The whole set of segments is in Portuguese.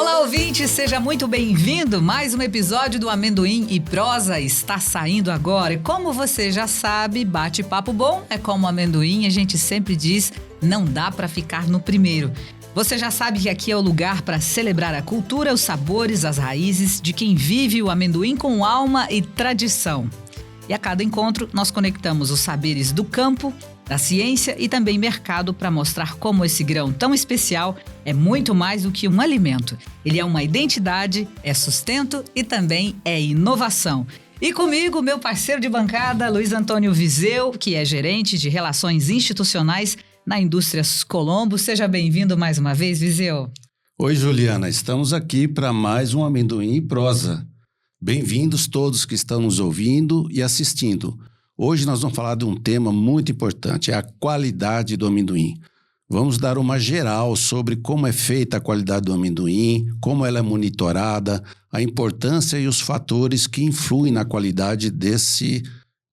Olá, ouvinte, seja muito bem-vindo. Mais um episódio do Amendoim e Prosa está saindo agora. E como você já sabe, bate-papo bom é como amendoim, a gente sempre diz, não dá para ficar no primeiro. Você já sabe que aqui é o lugar para celebrar a cultura, os sabores, as raízes de quem vive o amendoim com alma e tradição. E a cada encontro, nós conectamos os saberes do campo, da ciência e também mercado para mostrar como esse grão tão especial é muito mais do que um alimento. Ele é uma identidade, é sustento e também é inovação. E comigo, meu parceiro de bancada, Luiz Antônio Viseu, que é gerente de Relações Institucionais na Indústrias Colombo. Seja bem-vindo mais uma vez, Viseu. Oi, Juliana. Estamos aqui para mais um Amendoim e Prosa. Bem-vindos todos que estão nos ouvindo e assistindo. Hoje nós vamos falar de um tema muito importante, é a qualidade do amendoim. Vamos dar uma geral sobre como é feita a qualidade do amendoim, como ela é monitorada, a importância e os fatores que influem na qualidade desse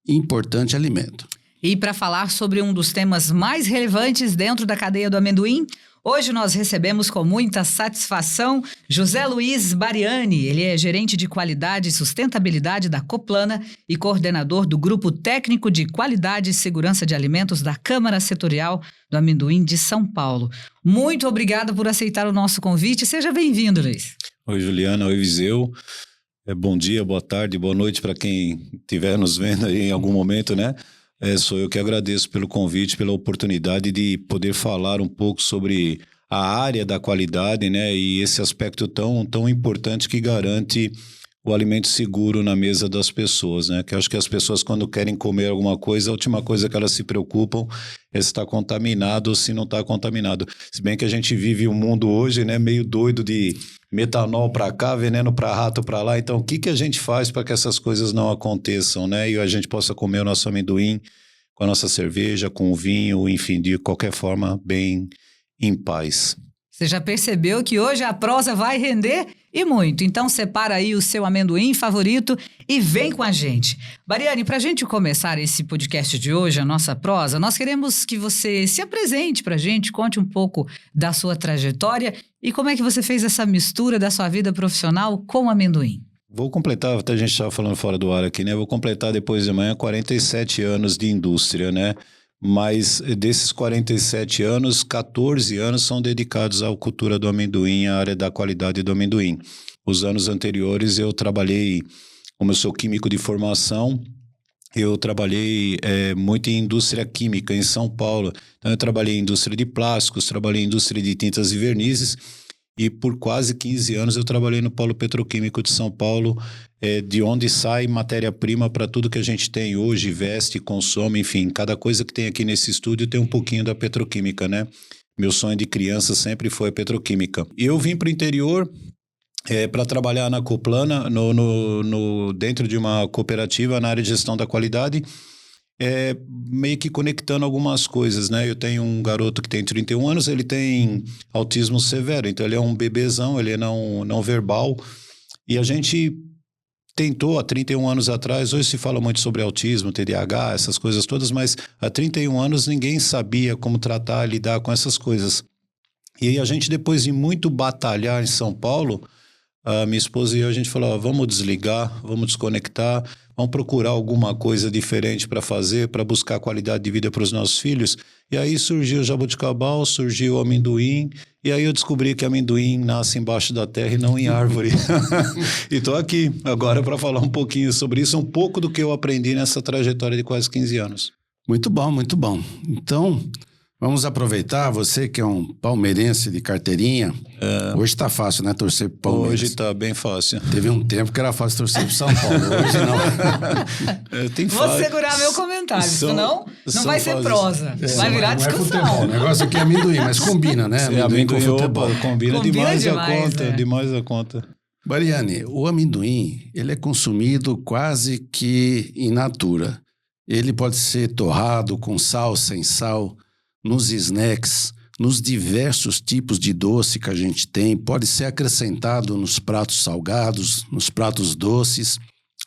importante alimento. E para falar sobre um dos temas mais relevantes dentro da cadeia do amendoim, hoje nós recebemos com muita satisfação José Luiz Bariani. Ele é gerente de qualidade e sustentabilidade da Coplana e coordenador do Grupo Técnico de Qualidade e Segurança de Alimentos da Câmara Setorial do Amendoim de São Paulo. Muito obrigada por aceitar o nosso convite. Seja bem-vindo, Luiz. Oi, Juliana. Oi, Viseu. Bom dia, boa tarde, boa noite para quem estiver nos vendo aí em algum momento, né? Sou eu que agradeço pelo convite, pela oportunidade de poder falar um pouco sobre a área da qualidade, né? E esse aspecto tão importante que garante o alimento seguro na mesa das pessoas, né? Que eu acho que as pessoas, quando querem comer alguma coisa, a última coisa que elas se preocupam é se está contaminado ou se não está contaminado. Se bem que a gente vive um mundo hoje, né? Meio doido de metanol para cá, veneno para rato para lá. Então, o que a gente faz para que essas coisas não aconteçam, né? E a gente possa comer o nosso amendoim com a nossa cerveja, com o vinho, enfim, de qualquer forma, bem em paz. Você já percebeu que hoje a prosa vai render e muito. Então, separa aí o seu amendoim favorito e vem com a gente. Bariani, para a gente começar esse podcast de hoje, a nossa prosa, nós queremos que você se apresente para a gente, conte um pouco da sua trajetória e como é que você fez essa mistura da sua vida profissional com o amendoim. Vou completar, até a gente estava falando fora do ar aqui, né? Vou completar depois de amanhã 47 anos de indústria, né? Mas desses 47 anos, 14 anos são dedicados à cultura do amendoim, à área da qualidade do amendoim. Os anos anteriores eu trabalhei, como eu sou químico de formação, eu trabalhei muito em indústria química em São Paulo. Então eu trabalhei em indústria de plásticos, trabalhei em indústria de tintas e vernizes e por quase 15 anos eu trabalhei no Polo Petroquímico de São Paulo, de onde sai matéria-prima para tudo que a gente tem hoje, veste, consome, enfim, cada coisa que tem aqui nesse estúdio tem um pouquinho da petroquímica, né? Meu sonho de criança sempre foi a petroquímica. E eu vim para o interior para trabalhar na Coplana, dentro de uma cooperativa na área de gestão da qualidade, meio que conectando algumas coisas, né? Eu tenho um garoto que tem 31 anos, ele tem autismo severo, então ele é um bebezão, ele é não verbal, e a gente tentou há 31 anos atrás, hoje se fala muito sobre autismo, TDAH, essas coisas todas, mas há 31 anos ninguém sabia como tratar, lidar com essas coisas. E aí a gente, depois de muito batalhar em São Paulo, a minha esposa e eu, a gente falou, vamos desligar, vamos desconectar, vamos procurar alguma coisa diferente para fazer, para buscar qualidade de vida para os nossos filhos. E aí surgiu o jabuticabal, surgiu o amendoim, e aí eu descobri que amendoim nasce embaixo da terra e não em árvore. E estou aqui agora para falar um pouquinho sobre isso, um pouco do que eu aprendi nessa trajetória de quase 15 anos. Muito bom, muito bom. Então, vamos aproveitar, você que é um palmeirense de carteirinha, hoje tá fácil, né, torcer pro Palmeiras. Hoje tá bem fácil. Teve um tempo que era fácil torcer pro São Paulo, hoje não. Vou segurar meu comentário, senão não vai ser prosa, vai virar discussão. Futebol, o negócio aqui é amendoim, mas combina, né? Amendoim com futebol. Combina demais a conta, né? demais a conta. Bariani, o amendoim, ele é consumido quase que in natura. Ele pode ser torrado com sal, sem sal, nos snacks, nos diversos tipos de doce que a gente tem, pode ser acrescentado nos pratos salgados, nos pratos doces,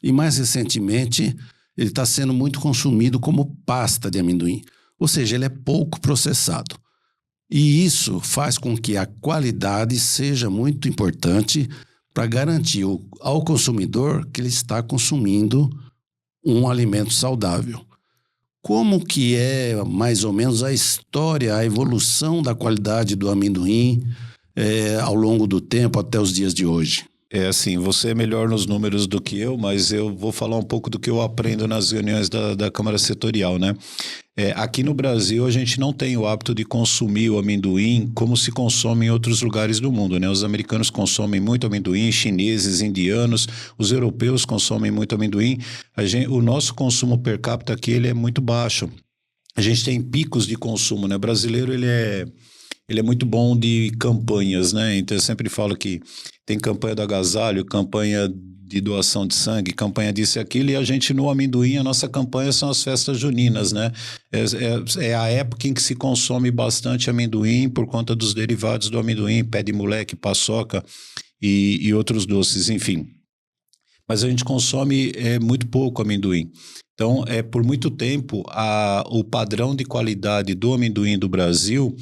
e mais recentemente ele está sendo muito consumido como pasta de amendoim, ou seja, ele é pouco processado. E isso faz com que a qualidade seja muito importante para garantir ao consumidor que ele está consumindo um alimento saudável. Como que é, mais ou menos, a história, a evolução da qualidade do amendoim ao longo do tempo até os dias de hoje? É assim, você é melhor nos números do que eu, mas eu vou falar um pouco do que eu aprendo nas reuniões da Câmara Setorial, né? Aqui no Brasil, a gente não tem o hábito de consumir o amendoim como se consome em outros lugares do mundo, né? Os americanos consomem muito amendoim, chineses, indianos, os europeus consomem muito amendoim. O nosso consumo per capita aqui ele é muito baixo. A gente tem picos de consumo, né? O brasileiro, ele é muito bom de campanhas, né? Então, eu sempre falo que tem campanha do agasalho, campanha de doação de sangue, campanha disso e aquilo, e a gente no amendoim, a nossa campanha são as festas juninas, né? É a época em que se consome bastante amendoim por conta dos derivados do amendoim, pé de moleque, paçoca e outros doces, enfim. Mas a gente consome muito pouco amendoim. Então, por muito tempo, o padrão de qualidade do amendoim do Brasil,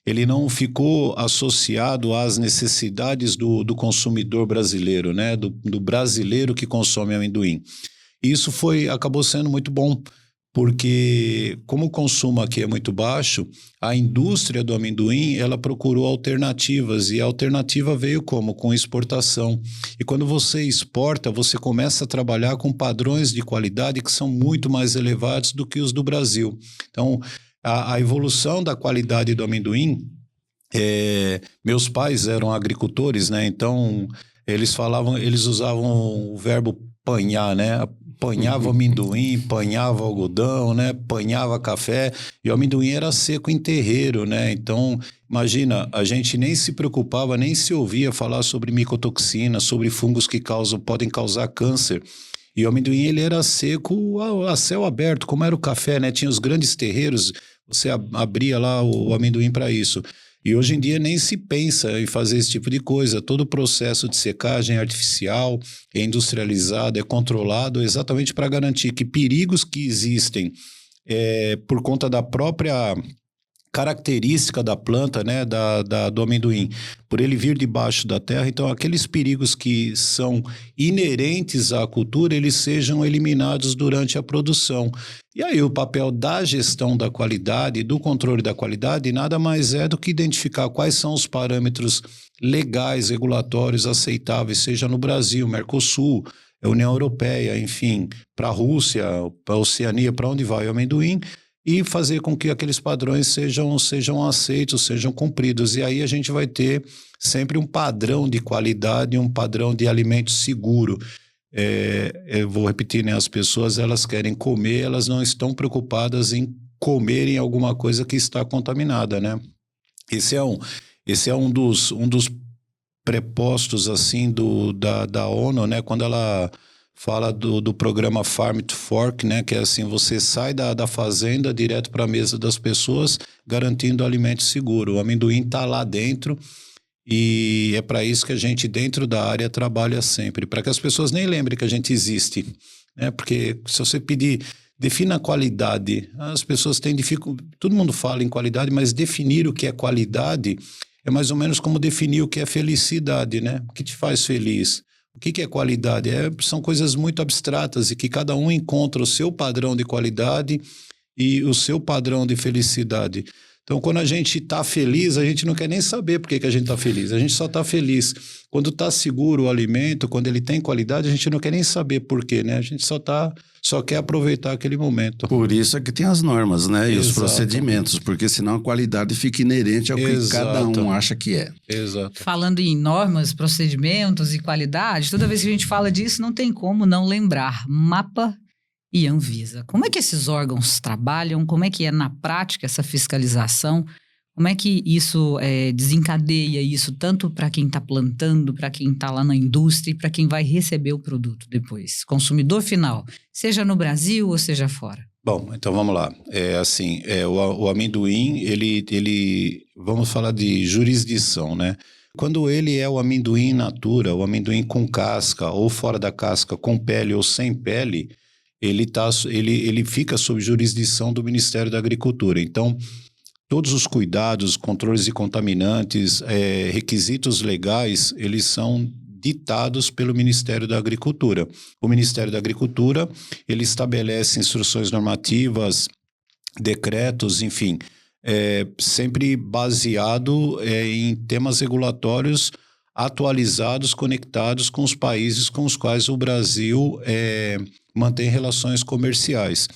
ele não ficou associado às necessidades do consumidor brasileiro, né? Do brasileiro que consome amendoim. Isso acabou sendo muito bom, porque como o consumo aqui é muito baixo, a indústria do amendoim, ela procurou alternativas, e a alternativa veio como? Com exportação. E quando você exporta, você começa a trabalhar com padrões de qualidade que são muito mais elevados do que os do Brasil. Então, a evolução da qualidade do amendoim, meus pais eram agricultores, né? Então eles usavam o verbo panhar, né? Panhava amendoim, panhava algodão, né? Panhava café, e o amendoim era seco em terreiro, né? Então, imagina, a gente nem se preocupava, nem se ouvia falar sobre micotoxina, sobre fungos que podem causar câncer. E o amendoim, ele era seco a céu aberto, como era o café, né? Tinha os grandes terreiros, você abria lá o amendoim para isso. E hoje em dia nem se pensa em fazer esse tipo de coisa. Todo o processo de secagem artificial é industrializado, é controlado exatamente para garantir que perigos que existem por conta da própria característica da planta, né, do amendoim, por ele vir debaixo da terra, então aqueles perigos que são inerentes à cultura, eles sejam eliminados durante a produção. E aí o papel da gestão da qualidade, do controle da qualidade, nada mais é do que identificar quais são os parâmetros legais, regulatórios, aceitáveis, seja no Brasil, Mercosul, União Europeia, enfim, para a Rússia, para a Oceania, para onde vai o amendoim, e fazer com que aqueles padrões sejam aceitos, sejam cumpridos. E aí a gente vai ter sempre um padrão de qualidade, um padrão de alimento seguro. Eu vou repetir, né? As pessoas, elas querem comer, elas não estão preocupadas em comerem alguma coisa que está contaminada, né? Esse é um dos prepostos, assim, da ONU, né? Quando ela fala do programa Farm to Fork, né? Que é assim, você sai da fazenda direto para a mesa das pessoas, garantindo alimento seguro. O amendoim está lá dentro, e é para isso que a gente, dentro da área, trabalha sempre, para que as pessoas nem lembrem que a gente existe, né? Porque se você pedir, defina a qualidade, as pessoas têm dificuldade, todo mundo fala em qualidade, mas definir o que é qualidade é mais ou menos como definir o que é felicidade, né? O que te faz feliz? O que é qualidade? São coisas muito abstratas, e que cada um encontra o seu padrão de qualidade e o seu padrão de felicidade. Então, quando a gente está feliz, a gente não quer nem saber por que a gente está feliz. A gente só está feliz. Quando está seguro o alimento, quando ele tem qualidade, a gente não quer nem saber por quê, né? A gente só quer aproveitar aquele momento. Por isso é que tem as normas, né? E Exato. os procedimentos, porque senão a qualidade fica inerente ao que cada um acha que é. Exato. Falando em normas, procedimentos e qualidade, toda vez que a gente fala disso, não tem como não lembrar. MAPA e Anvisa. Como é que esses órgãos trabalham? Como é que é na prática essa fiscalização? Como é que isso desencadeia isso tanto para quem está plantando, para quem está lá na indústria e para quem vai receber o produto depois? Consumidor final, seja no Brasil ou seja fora. Bom, então vamos lá. O amendoim, vamos falar de jurisdição, né? Quando ele é o amendoim in natura, o amendoim com casca ou fora da casca, com pele ou sem pele, ele fica sob jurisdição do Ministério da Agricultura. Então, todos os cuidados, controles de contaminantes, requisitos legais, eles são ditados pelo Ministério da Agricultura. O Ministério da Agricultura, ele estabelece instruções normativas, decretos, enfim, sempre baseado em temas regulatórios atualizados, conectados com os países com os quais o Brasil mantém relações comerciais.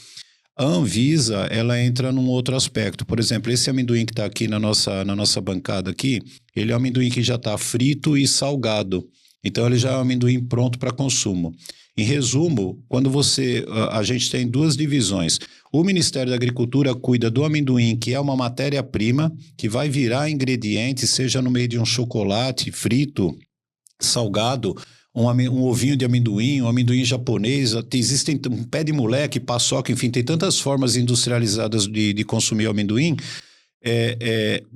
A Anvisa, ela entra num outro aspecto. Por exemplo, esse amendoim que está aqui na nossa bancada aqui, ele é um amendoim que já está frito e salgado. Então, ele já é um amendoim pronto para consumo. Em resumo, a gente tem duas divisões. O Ministério da Agricultura cuida do amendoim, que é uma matéria-prima, que vai virar ingrediente, seja no meio de um chocolate frito, salgado, um ovinho de amendoim, um amendoim japonês, existem um pé de moleque, paçoca, enfim, tem tantas formas industrializadas de consumir o amendoim.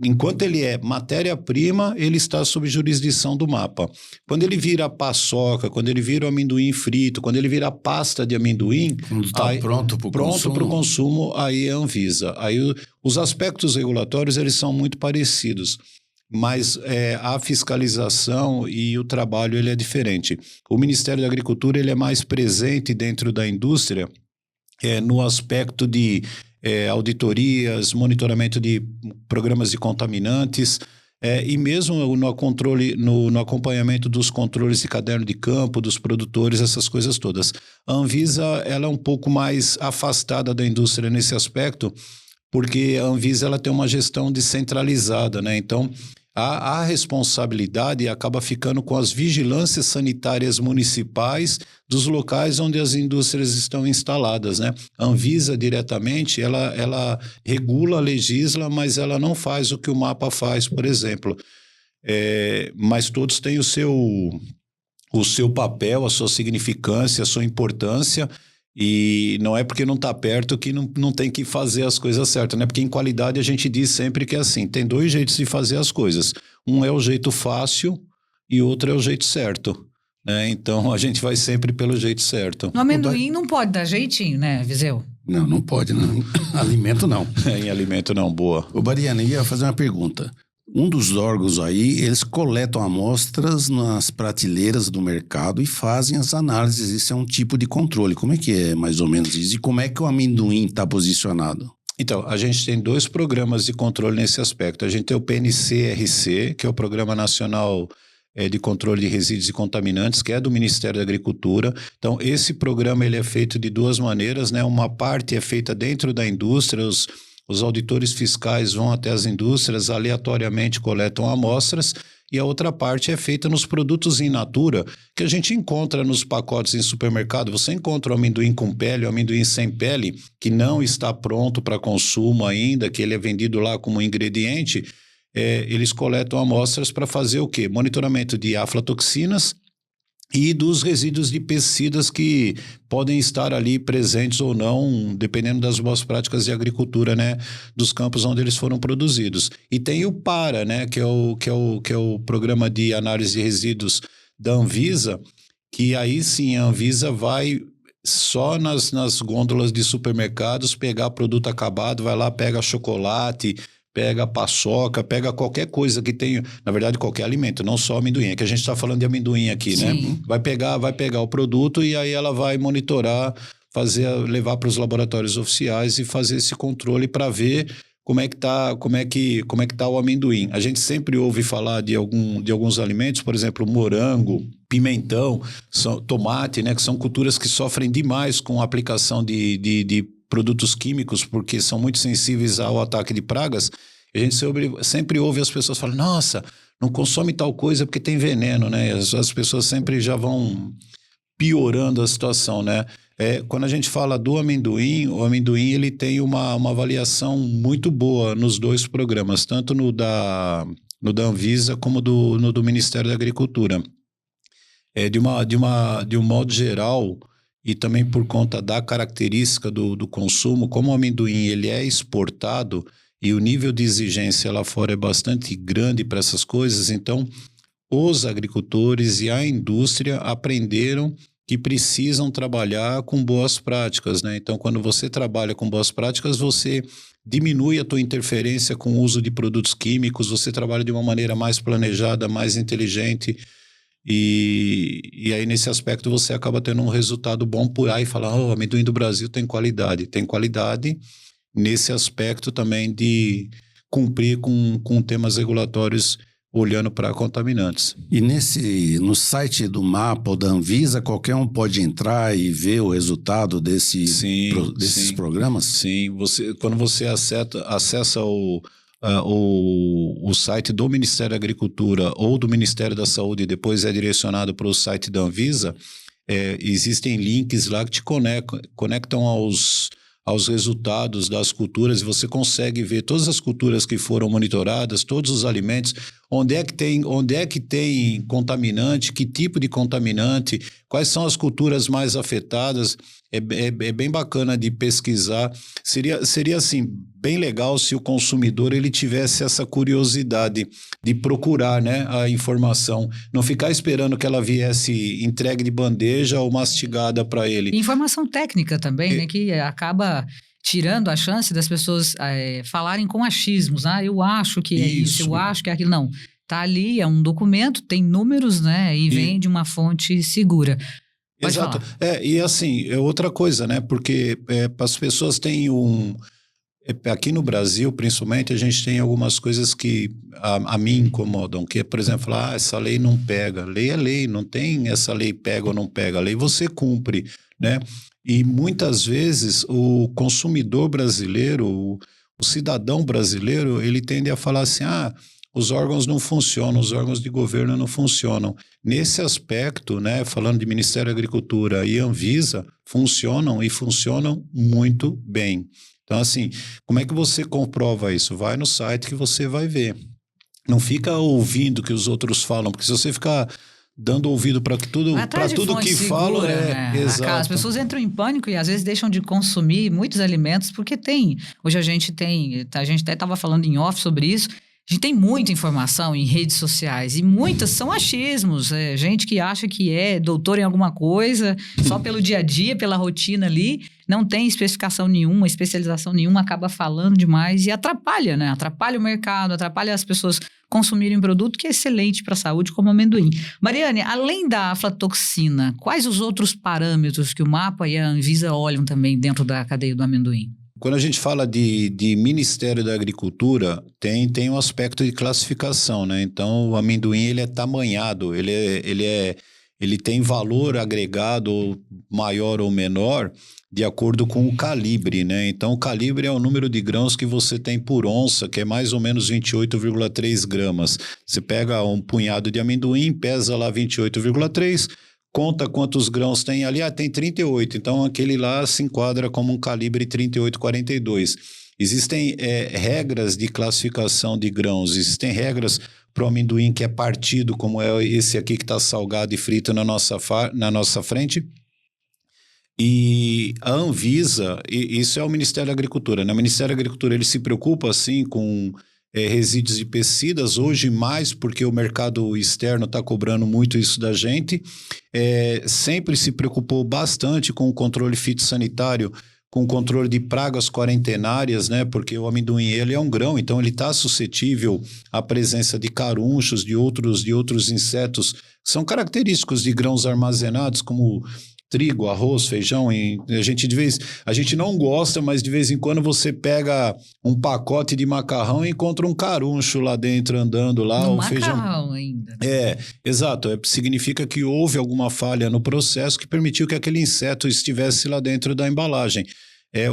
Enquanto ele é matéria-prima, ele está sob jurisdição do MAPA. Quando ele vira paçoca, quando ele vira o amendoim frito, quando ele vira pasta de amendoim... Quando está pronto para o consumo, aí é a Anvisa. Aí os aspectos regulatórios, eles são muito parecidos, mas a fiscalização e o trabalho, ele é diferente. O Ministério da Agricultura, ele é mais presente dentro da indústria, no aspecto de auditorias, monitoramento de programas de contaminantes, e mesmo no acompanhamento dos controles de caderno de campo, dos produtores, essas coisas todas. A Anvisa, ela é um pouco mais afastada da indústria nesse aspecto, porque a Anvisa, ela tem uma gestão descentralizada, né? Então, a responsabilidade acaba ficando com as vigilâncias sanitárias municipais dos locais onde as indústrias estão instaladas, né? A Anvisa, diretamente, ela regula, legisla, mas ela não faz o que o MAPA faz, por exemplo. Mas todos têm o seu papel, a sua significância, a sua importância, e não é porque não está perto que não tem que fazer as coisas certas, né? Porque em qualidade a gente diz sempre que é assim, tem dois jeitos de fazer as coisas. Um é o jeito fácil e outro é o jeito certo, né? Então a gente vai sempre pelo jeito certo. No amendoim não pode dar jeitinho, né, Viseu? Não pode, não. Alimento não. Em alimento não, boa. Ô, Bariana, ia fazer uma pergunta. Um dos órgãos aí, eles coletam amostras nas prateleiras do mercado e fazem as análises. Isso é um tipo de controle. Como é que é mais ou menos isso? E como é que o amendoim está posicionado? Então, a gente tem dois programas de controle nesse aspecto. A gente tem o PNC-RC, que é o Programa Nacional de Controle de Resíduos e Contaminantes, que é do Ministério da Agricultura. Então, esse programa ele é feito de duas maneiras, né? Uma parte é feita dentro da indústria, os auditores fiscais vão até as indústrias, aleatoriamente coletam amostras, e a outra parte é feita nos produtos in natura, que a gente encontra nos pacotes em supermercado. Você encontra o amendoim com pele, o amendoim sem pele, que não está pronto para consumo ainda, que ele é vendido lá como ingrediente. Eles coletam amostras para fazer o quê? Monitoramento de aflatoxinas e dos resíduos de pesticidas que podem estar ali presentes ou não, dependendo das boas práticas de agricultura, né, dos campos onde eles foram produzidos. E tem o PARA, né, que é o Programa de Análise de Resíduos da Anvisa, que aí sim a Anvisa vai só nas gôndolas de supermercados pegar produto acabado, vai lá, pega chocolate, pega paçoca, pega qualquer coisa que tenha, na verdade qualquer alimento, não só amendoim, é que a gente está falando de amendoim aqui, Sim. né? Vai pegar o produto e aí ela vai monitorar, levar para os laboratórios oficiais e fazer esse controle para ver como é que tá o amendoim. A gente sempre ouve falar de alguns alimentos, por exemplo, morango, pimentão, tomate, né? Que são culturas que sofrem demais com a aplicação de produtos químicos, porque são muito sensíveis ao ataque de pragas. A gente sempre ouve as pessoas falando, nossa, não consome tal coisa porque tem veneno, né? As pessoas sempre já vão piorando a situação, né? Quando a gente fala do amendoim, o amendoim ele tem uma avaliação muito boa nos dois programas, tanto no da Anvisa como no do Ministério da Agricultura. De um modo geral, e também por conta da característica do consumo, como o amendoim ele é exportado e o nível de exigência lá fora é bastante grande para essas coisas, então os agricultores e a indústria aprenderam que precisam trabalhar com boas práticas, né? Então, quando você trabalha com boas práticas, você diminui a tua interferência com o uso de produtos químicos, você trabalha de uma maneira mais planejada, mais inteligente, e aí nesse aspecto você acaba tendo um resultado bom por aí, falar, o amendoim do Brasil tem qualidade nesse aspecto também de cumprir com temas regulatórios olhando para contaminantes. E no site do MAPA ou da Anvisa, qualquer um pode entrar e ver o resultado desses programas? Sim, quando você acessa o site do Ministério da Agricultura ou do Ministério da Saúde e depois é direcionado para o site da Anvisa, existem links lá que te conectam aos resultados das culturas, e você consegue ver todas as culturas que foram monitoradas, todos os alimentos, onde é que tem contaminante, que tipo de contaminante, quais são as culturas mais afetadas. É bem bacana de pesquisar. Seria assim, bem legal se o consumidor ele tivesse essa curiosidade de procurar, né, a informação, não ficar esperando que ela viesse entregue de bandeja ou mastigada para ele. Informação técnica também, né, que acaba tirando a chance das pessoas falarem com achismos. Eu acho que é isso, eu acho que é aquilo. Não, tá ali, é um documento, tem números, né, e vem de uma fonte segura. Pode Exato. falar. E assim, é outra coisa, né? Porque as pessoas têm aqui no Brasil, principalmente, a gente tem algumas coisas que a mim incomodam, que é, por exemplo, essa lei não pega. Lei é lei, não tem essa lei pega ou não pega. A lei você cumpre, né? E muitas vezes o consumidor brasileiro, o cidadão brasileiro, ele tende a falar assim, os órgãos não funcionam, os órgãos de governo não funcionam. Nesse aspecto, né, falando de Ministério da Agricultura e Anvisa, funcionam e funcionam muito bem. Então, assim, como é que você comprova isso? Vai no site que você vai ver. Não fica ouvindo o que os outros falam, porque se você ficar dando ouvido para tudo que falam, né? Exato. As pessoas entram em pânico e às vezes deixam de consumir muitos alimentos, porque hoje a gente até estava falando em off sobre isso. A gente tem muita informação em redes sociais e muitas são achismos. Gente que acha que é doutor em alguma coisa, só pelo dia a dia, pela rotina ali, não tem especificação nenhuma, especialização nenhuma, acaba falando demais e atrapalha, né? Atrapalha o mercado, atrapalha as pessoas consumirem um produto que é excelente para a saúde, como amendoim. Mariane, além da aflatoxina, quais os outros parâmetros que o MAPA e a Anvisa olham também dentro da cadeia do amendoim? Quando a gente fala de Ministério da Agricultura, tem um aspecto de classificação, né? Então, o amendoim, ele é tamanhado, ele tem valor agregado maior ou menor de acordo com o calibre, né? Então, o calibre é o número de grãos que você tem por onça, que é mais ou menos 28,3 gramas. Você pega um punhado de amendoim, pesa lá 28,3, conta quantos grãos tem ali, tem 38, então aquele lá se enquadra como um calibre 38-42. Existem regras de classificação de grãos, existem regras para o amendoim que é partido, como é esse aqui que está salgado e frito na nossa frente. E a Anvisa, isso é o Ministério da Agricultura, né? O Ministério da Agricultura ele se preocupa assim com resíduos de pesticidas, hoje mais porque o mercado externo está cobrando muito isso da gente, sempre se preocupou bastante com o controle fitossanitário, com o controle de pragas quarentenárias, né? Porque o amendoim ele é um grão, então ele está suscetível à presença de carunchos, de outros insetos que são característicos de grãos armazenados, como trigo, arroz, feijão. A gente não gosta, mas de vez em quando você pega um pacote de macarrão e encontra um caruncho lá dentro andando lá. Um macarrão ainda. Exato. Significa que houve alguma falha no processo que permitiu que aquele inseto estivesse lá dentro da embalagem.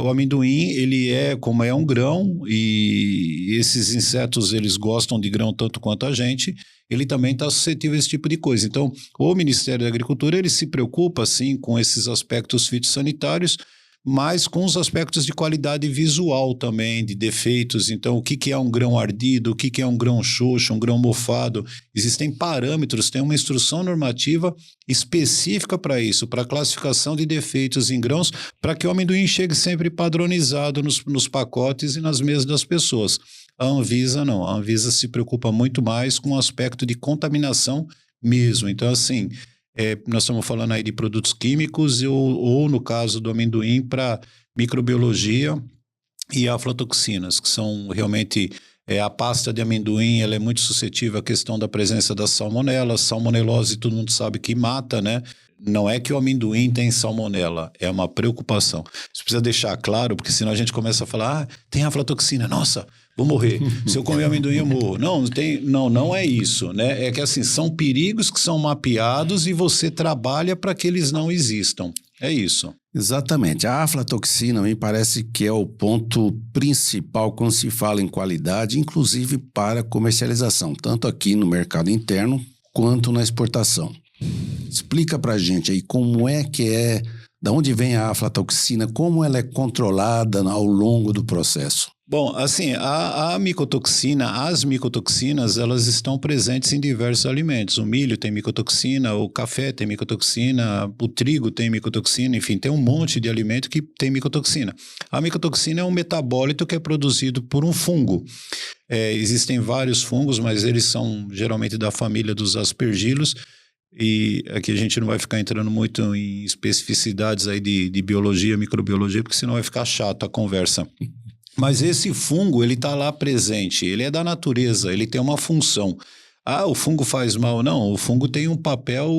O amendoim, ele como é um grão, e esses insetos, eles gostam de grão tanto quanto a gente, ele também está suscetível a esse tipo de coisa. Então, o Ministério da Agricultura, ele se preocupa, sim, com esses aspectos fitossanitários, mas com os aspectos de qualidade visual também, de defeitos. Então, o que é um grão ardido, o que é um grão xoxo, um grão mofado. Existem parâmetros, tem uma instrução normativa específica para isso, para classificação de defeitos em grãos, para que o amendoim chegue sempre padronizado nos pacotes e nas mesas das pessoas. A Anvisa não, a Anvisa se preocupa muito mais com o aspecto de contaminação mesmo. Então, assim, Nós estamos falando aí de produtos químicos ou no caso do amendoim, para microbiologia e aflatoxinas, que são realmente... a pasta de amendoim, ela é muito suscetível à questão da presença da salmonela. Salmonelose, todo mundo sabe que mata, né? Não é que o amendoim tem salmonela, é uma preocupação. Isso precisa deixar claro, porque senão a gente começa a falar, tem aflatoxina, nossa, vou morrer. Se eu comer amendoim, eu morro. Não é isso, né? É que assim, são perigos que são mapeados e você trabalha para que eles não existam. É isso. Exatamente. A aflatoxina me parece que é o ponto principal quando se fala em qualidade, inclusive para comercialização, tanto aqui no mercado interno quanto na exportação. Explica pra gente aí como é que da onde vem a aflatoxina, como ela é controlada ao longo do processo. Bom, assim, a micotoxina, as micotoxinas, elas estão presentes em diversos alimentos. O milho tem micotoxina, o café tem micotoxina, o trigo tem micotoxina, enfim, tem um monte de alimento que tem micotoxina. A micotoxina é um metabólito que é produzido por um fungo. Existem vários fungos, mas eles são geralmente da família dos aspergilos, e aqui a gente não vai ficar entrando muito em especificidades aí de biologia, microbiologia, porque senão vai ficar chato a conversa. Mas esse fungo, ele está lá presente, ele é da natureza, ele tem uma função. O fungo faz mal? Não, o fungo tem um papel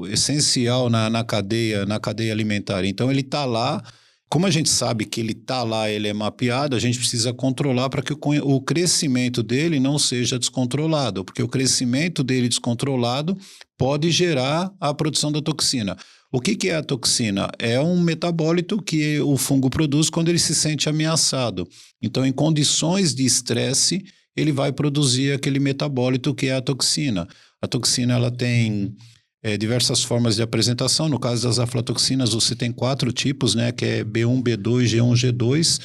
essencial na cadeia alimentar. Então ele está lá, como a gente sabe que ele está lá, ele é mapeado, a gente precisa controlar para que o crescimento dele não seja descontrolado, porque o crescimento dele descontrolado pode gerar a produção da toxina. O que é a toxina? É um metabólito que o fungo produz quando ele se sente ameaçado. Então, em condições de estresse, ele vai produzir aquele metabólito que é a toxina. A toxina ela tem diversas formas de apresentação. No caso das aflatoxinas, você tem 4 tipos, né? Que é B1, B2, G1, G2.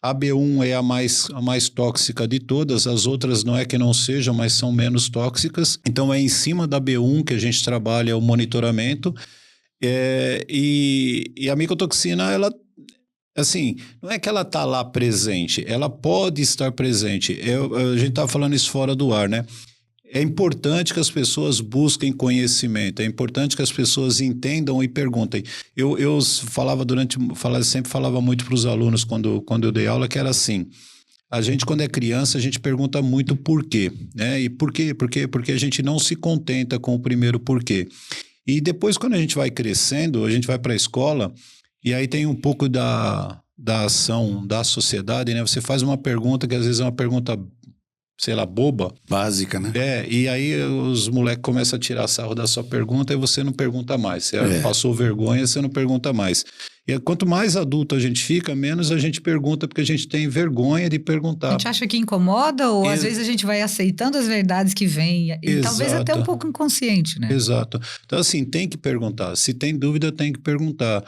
A B1 é a mais tóxica de todas, as outras não é que não sejam, mas são menos tóxicas. Então, é em cima da B1 que a gente trabalha o monitoramento. E a micotoxina, ela, assim, não é que ela está lá presente, ela pode estar presente. A gente estava falando isso fora do ar, né? É importante que as pessoas busquem conhecimento, é importante que as pessoas entendam e perguntem. Eu sempre falava muito para os alunos quando eu dei aula, que era assim, a gente quando é criança, a gente pergunta muito por quê, né? E por quê? Porque a gente não se contenta com o primeiro porquê. E depois, quando a gente vai crescendo, a gente vai para a escola, e aí tem um pouco da ação da sociedade, né? Você faz uma pergunta que às vezes é uma pergunta, sei lá, boba. Básica, né? E aí os moleques começam a tirar sarro da sua pergunta e você não pergunta mais. Você passou vergonha, você não pergunta mais. E quanto mais adulto a gente fica, menos a gente pergunta, porque a gente tem vergonha de perguntar. A gente acha que incomoda ou às vezes a gente vai aceitando as verdades que vêm. E talvez até um pouco inconsciente, né? Exato. Então, assim, tem que perguntar. Se tem dúvida, tem que perguntar.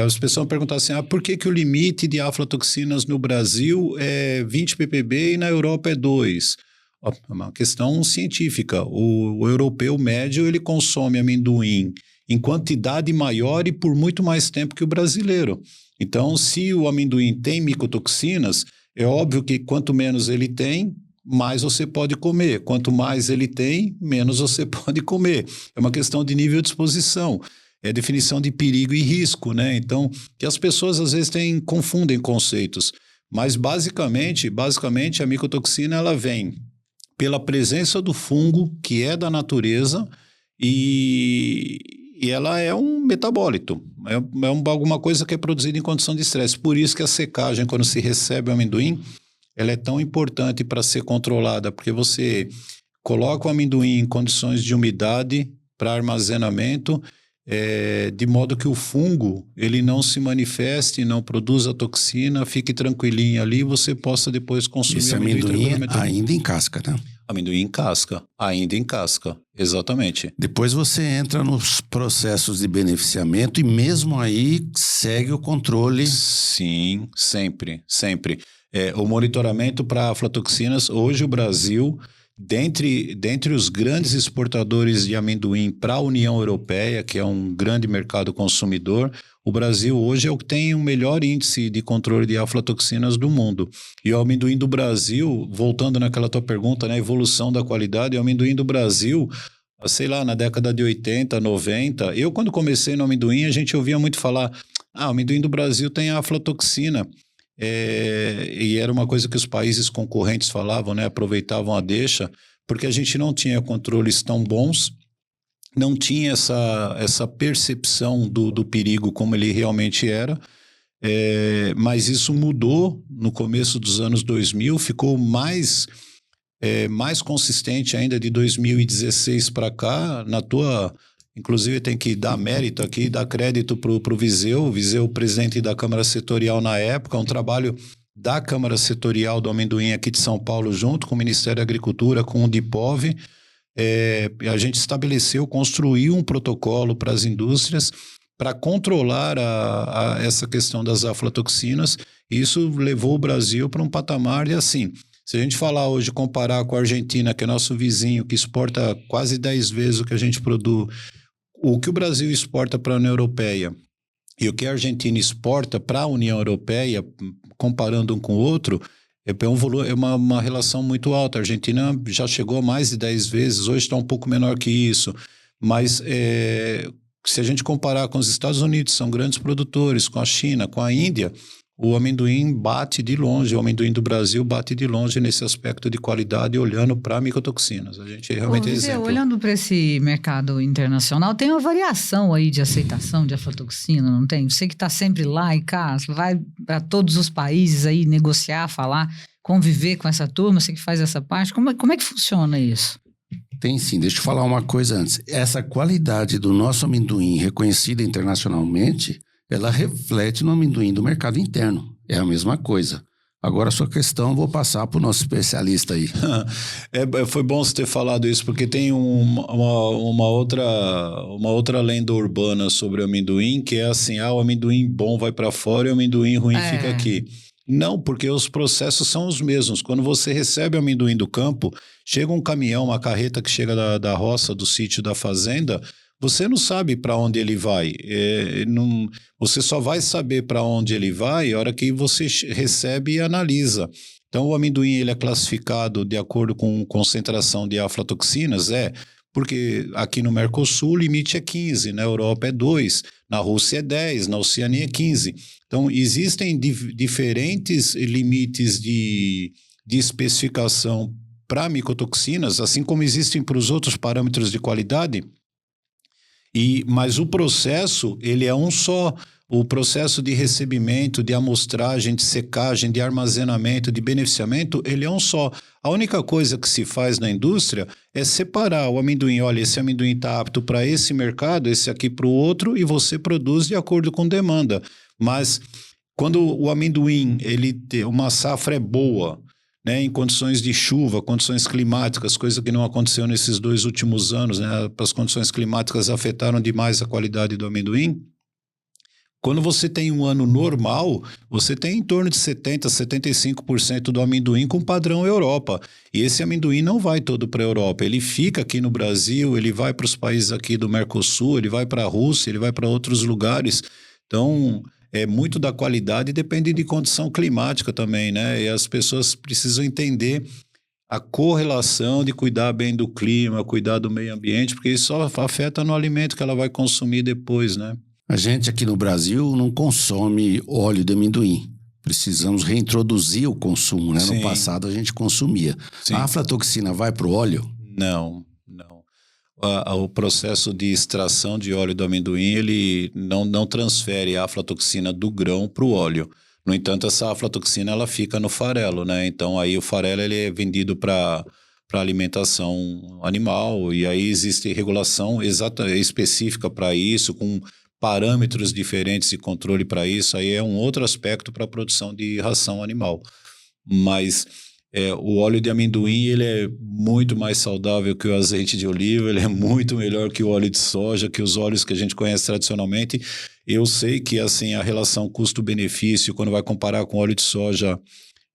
As pessoas vão perguntar assim, por que o limite de aflatoxinas no Brasil é 20 ppb e na Europa é 2? É uma questão científica. O europeu médio, ele consome amendoim em quantidade maior e por muito mais tempo que o brasileiro. Então, se o amendoim tem micotoxinas, é óbvio que quanto menos ele tem, mais você pode comer. Quanto mais ele tem, menos você pode comer. É uma questão de nível de exposição. É definição de perigo e risco, né? Então, que as pessoas às vezes confundem conceitos. Mas basicamente a micotoxina ela vem pela presença do fungo, que é da natureza, e ela é um metabólito, alguma coisa que é produzida em condição de estresse. Por isso que a secagem, quando se recebe o amendoim, ela é tão importante para ser controlada, porque você coloca o amendoim em condições de umidade para armazenamento, de modo que o fungo ele não se manifeste, não produza toxina, fique tranquilinho ali e você possa depois consumir esse amendoim ainda em casca, né? Amendoim em casca, ainda em casca, exatamente. Depois você entra nos processos de beneficiamento e mesmo aí segue o controle. Sim, sempre. O monitoramento para aflatoxinas, hoje o Brasil, dentre os grandes exportadores de amendoim para a União Europeia, que é um grande mercado consumidor, o Brasil hoje é o que tem o melhor índice de controle de aflatoxinas do mundo. E o amendoim do Brasil, voltando naquela tua pergunta, né, evolução da qualidade, o amendoim do Brasil, sei lá, na década de 80, 90. Eu, quando comecei no amendoim, a gente ouvia muito falar, o amendoim do Brasil tem aflatoxina. E era uma coisa que os países concorrentes falavam, né? Aproveitavam a deixa, porque a gente não tinha controles tão bons, não tinha essa percepção do perigo como ele realmente era. Mas isso mudou no começo dos anos 2000, ficou mais consistente ainda de 2016 para cá. Inclusive tem que dar mérito aqui, dar crédito para o Viseu, presidente da Câmara Setorial na época, um trabalho da Câmara Setorial do Amendoim aqui de São Paulo, junto com o Ministério da Agricultura, com o DIPOV. A gente construiu um protocolo para as indústrias para controlar essa questão das aflatoxinas, e isso levou o Brasil para um patamar de assim, se a gente falar hoje, comparar com a Argentina, que é nosso vizinho, que exporta quase 10 vezes o que a gente produz, o que o Brasil exporta para a União Europeia e o que a Argentina exporta para a União Europeia, comparando um com o outro, é uma relação muito alta. A Argentina já chegou a mais de 10 vezes, hoje está um pouco menor que isso, mas se a gente comparar com os Estados Unidos, são grandes produtores, com a China, com a Índia, o amendoim bate de longe, o amendoim do Brasil bate de longe nesse aspecto de qualidade, olhando para micotoxinas. A gente realmente é exemplo. Olhando para esse mercado internacional, tem uma variação aí de aceitação de aflatoxina, não tem? Você que está sempre lá e cá, vai para todos os países aí negociar, falar, conviver com essa turma, você que faz essa parte, como é que funciona isso? Tem sim, deixa eu falar uma coisa antes. Essa qualidade do nosso amendoim reconhecida internacionalmente, ela reflete no amendoim do mercado interno. É a mesma coisa. Agora, a sua questão, vou passar para o nosso especialista aí. Foi bom você ter falado isso, porque tem uma outra lenda urbana sobre o amendoim, que é assim, o amendoim bom vai para fora e o amendoim ruim fica aqui. Não, porque os processos são os mesmos. Quando você recebe o amendoim do campo, chega um caminhão, uma carreta que chega da roça, do sítio, da fazenda, você não sabe para onde ele vai. Você só vai saber para onde ele vai a hora que você recebe e analisa. Então, o amendoim ele é classificado de acordo com concentração de aflatoxinas, porque aqui no Mercosul o limite é 15, na Europa é 2, na Rússia é 10, na Oceania é 15. Então, existem diferentes limites de especificação para micotoxinas, assim como existem para os outros parâmetros de qualidade. Mas o processo, ele é um só. O processo de recebimento, de amostragem, de secagem, de armazenamento, de beneficiamento, ele é um só. A única coisa que se faz na indústria é separar o amendoim. Olha, esse amendoim está apto para esse mercado, esse aqui para o outro, e você produz de acordo com demanda. Mas quando o amendoim, uma safra é boa, né, em condições de chuva, condições climáticas, coisa que não aconteceu nesses 2 últimos anos, né? As condições climáticas afetaram demais a qualidade do amendoim. Quando você tem um ano normal, você tem em torno de 70%, 75% do amendoim com padrão Europa. E esse amendoim não vai todo para a Europa, ele fica aqui no Brasil, ele vai para os países aqui do Mercosul, ele vai para a Rússia, ele vai para outros lugares. Então, muito da qualidade depende de condição climática também, né? E as pessoas precisam entender a correlação de cuidar bem do clima, cuidar do meio ambiente, porque isso só afeta no alimento que ela vai consumir depois, né? A gente aqui no Brasil não consome óleo de amendoim. Precisamos reintroduzir o consumo, né? No passado a gente consumia. Sim. A aflatoxina vai para o óleo? Não. O processo de extração de óleo do amendoim, ele não transfere a aflatoxina do grão para o óleo. No entanto, essa aflatoxina ela fica no farelo, né? Então, aí o farelo ele é vendido para alimentação animal, e aí existe regulação específica para isso, com parâmetros diferentes de controle para isso. Aí é um outro aspecto para a produção de ração animal. Mas o óleo de amendoim ele é muito mais saudável que o azeite de oliva, ele é muito melhor que o óleo de soja, que os óleos que a gente conhece tradicionalmente. Eu sei que assim, a relação custo-benefício, quando vai comparar com óleo de soja,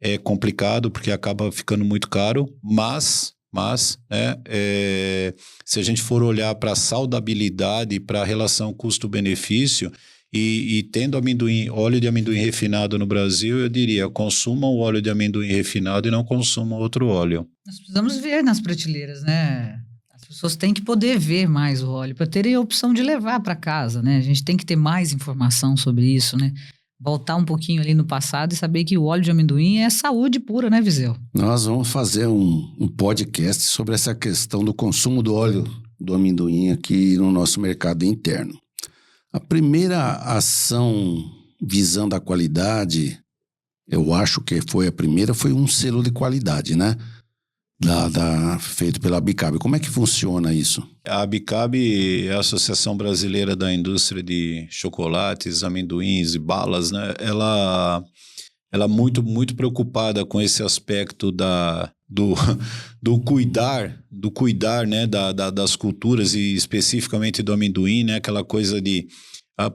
é complicado, porque acaba ficando muito caro, mas se a gente for olhar para a saudabilidade, para a relação custo-benefício, e tendo óleo de amendoim refinado no Brasil, eu diria, consumam o óleo de amendoim refinado e não consumam outro óleo. Nós precisamos ver nas prateleiras, né? As pessoas têm que poder ver mais o óleo para terem a opção de levar para casa, né? A gente tem que ter mais informação sobre isso, né? Voltar um pouquinho ali no passado e saber que o óleo de amendoim é saúde pura, né, Viseu? Nós vamos fazer um podcast sobre essa questão do consumo do óleo do amendoim aqui no nosso mercado interno. A primeira ação visando a qualidade, eu acho que foi a primeira, foi um selo de qualidade, né? Feito pela Abicab. Como é que funciona isso? A Abicab é a Associação Brasileira da Indústria de Chocolates, Amendoins e Balas, né? Ela é muito preocupada com esse aspecto do cuidar, né? Das culturas e especificamente do amendoim, né? Aquela coisa de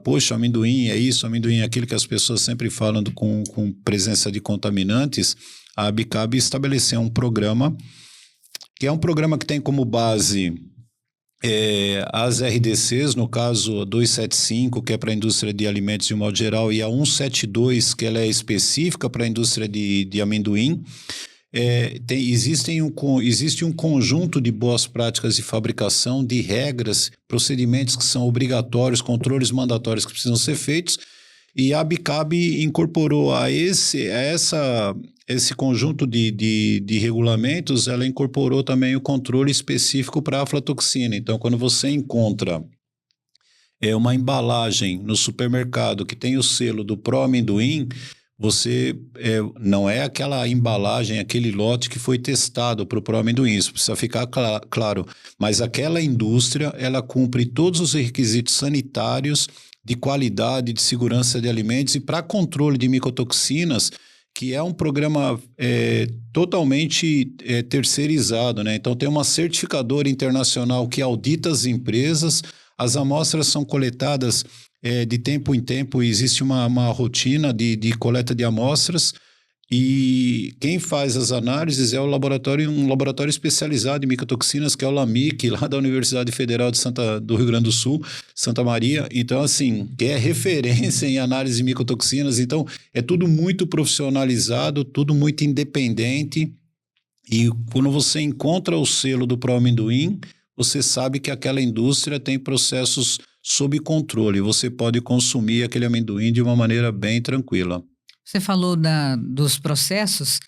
poxa, amendoim é isso, amendoim é aquilo que as pessoas sempre falam com presença de contaminantes. A Abicab estabeleceu um programa, que é um programa que tem como base as RDCs, no caso a 275, que é para a indústria de alimentos de um modo geral, e a 172, que ela é específica para a indústria de amendoim. Existe um conjunto de boas práticas de fabricação, de regras, procedimentos que são obrigatórios, controles mandatórios que precisam ser feitos, e a Abicab incorporou a esse conjunto de regulamentos, ela incorporou também o controle específico para a aflatoxina. Então, quando você encontra uma embalagem no supermercado que tem o selo do Pró-Amendoim, você não é aquela embalagem, aquele lote que foi testado para o Pró-Amendoim, isso precisa ficar claro. Mas aquela indústria, ela cumpre todos os requisitos sanitários, de qualidade, de segurança de alimentos e para controle de micotoxinas, que é um programa totalmente terceirizado, né? Então tem uma certificadora internacional que audita as empresas, as amostras são coletadas de tempo em tempo, existe uma rotina de coleta de amostras, e quem faz as análises é um laboratório especializado em micotoxinas, que é o LAMIC, lá da Universidade Federal do Rio Grande do Sul, Santa Maria. Então, assim, que é referência em análise de micotoxinas. Então, é tudo muito profissionalizado, tudo muito independente. E quando você encontra o selo do Pró-Amendoim, você sabe que aquela indústria tem processos sob controle. Você pode consumir aquele amendoim de uma maneira bem tranquila. Você falou dos processos,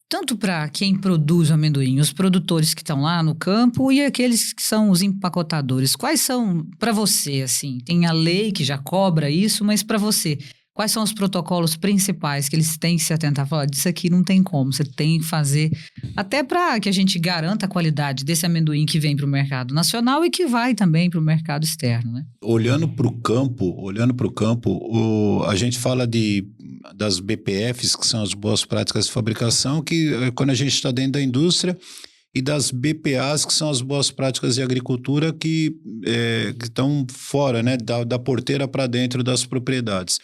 tanto para quem produz o amendoim, os produtores que estão lá no campo e aqueles que são os empacotadores. Quais são, para você, assim, tem a lei que já cobra isso, mas para você, quais são os protocolos principais que eles têm que se atentar? Falar, disso aqui não tem como, você tem que fazer, até para que a gente garanta a qualidade desse amendoim que vem para o mercado nacional e que vai também para o mercado externo, né? Olhando para o campo, a gente fala das BPFs, que são as boas práticas de fabricação, que é quando a gente está dentro da indústria, e das BPAs, que são as boas práticas de agricultura, que estão fora, né, da porteira para dentro das propriedades.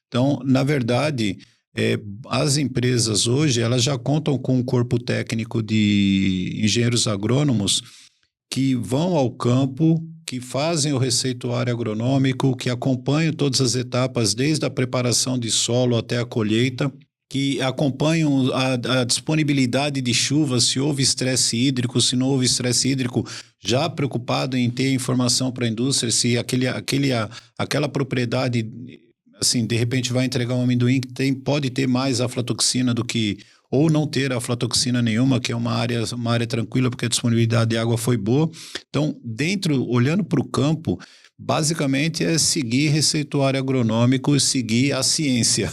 Então, na verdade, as empresas hoje, elas já contam com um corpo técnico de engenheiros agrônomos que vão ao campo, que fazem o receituário agronômico, que acompanham todas as etapas, desde a preparação de solo até a colheita, que acompanham a disponibilidade de chuvas, se houve estresse hídrico, se não houve estresse hídrico, já preocupado em ter informação para a indústria, se aquela propriedade, assim, de repente vai entregar um amendoim que pode ter mais aflatoxina do que, ou não ter aflatoxina nenhuma, que é uma área tranquila, porque a disponibilidade de água foi boa. Então, olhando para o campo, basicamente é seguir receituário agronômico, seguir a ciência,